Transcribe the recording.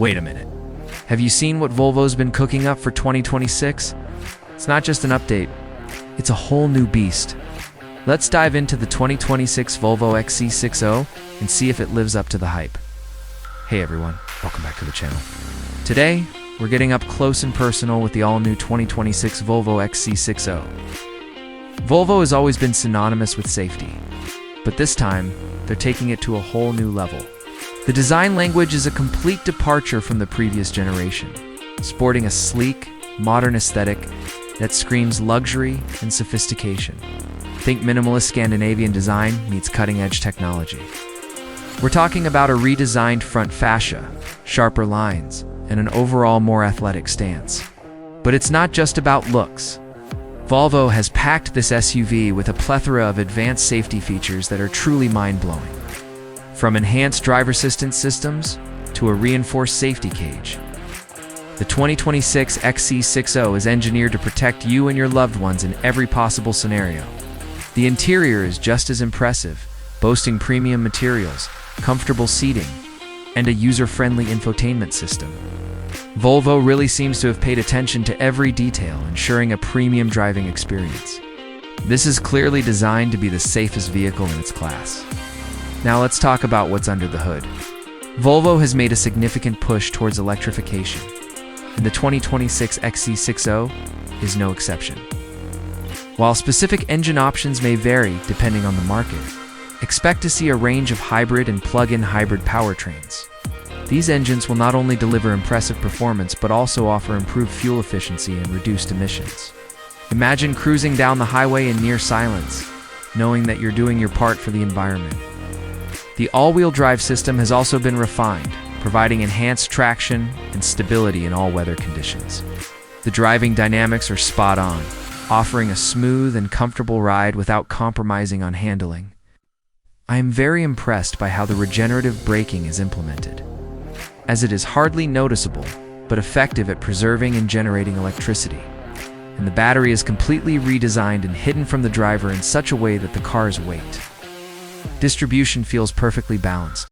Wait a minute. Have you seen what Volvo's been cooking up for 2026? It's not just an update, it's a whole new beast. Let's dive into the 2026 Volvo XC60 and see if it lives up to the hype. Hey everyone, welcome back to the channel. Today, we're getting up close and personal with the all-new 2026 Volvo XC60. Volvo has always been synonymous with safety, but this time, they're taking it to a whole new level. The design language is a complete departure from the previous generation, sporting a sleek, modern aesthetic that screams luxury and sophistication. Think minimalist Scandinavian design meets cutting-edge technology. We're talking about a redesigned front fascia, sharper lines, and an overall more athletic stance. But it's not just about looks. Volvo has packed this SUV with a plethora of advanced safety features that are truly mind-blowing. From enhanced driver assistance systems to a reinforced safety cage, the 2026 XC60 is engineered to protect you and your loved ones in every possible scenario. The interior is just as impressive, boasting premium materials, comfortable seating, and a user-friendly infotainment system. Volvo really seems to have paid attention to every detail, ensuring a premium driving experience. This is clearly designed to be the safest vehicle in its class. Now let's talk about what's under the hood. Volvo has made a significant push towards electrification, and the 2026 XC60 is no exception. While specific engine options may vary depending on the market, expect to see a range of hybrid and plug-in hybrid powertrains. These engines will not only deliver impressive performance but also offer improved fuel efficiency and reduced emissions. Imagine cruising down the highway in near silence, knowing that you're doing your part for the environment. The all-wheel drive system has also been refined, providing enhanced traction and stability in all weather conditions. The driving dynamics are spot on, offering a smooth and comfortable ride without compromising on handling. I am very impressed by how the regenerative braking is implemented, as it is hardly noticeable but effective at preserving and generating electricity. And the battery is completely redesigned and hidden from the driver in such a way that the car's weight distribution feels perfectly balanced.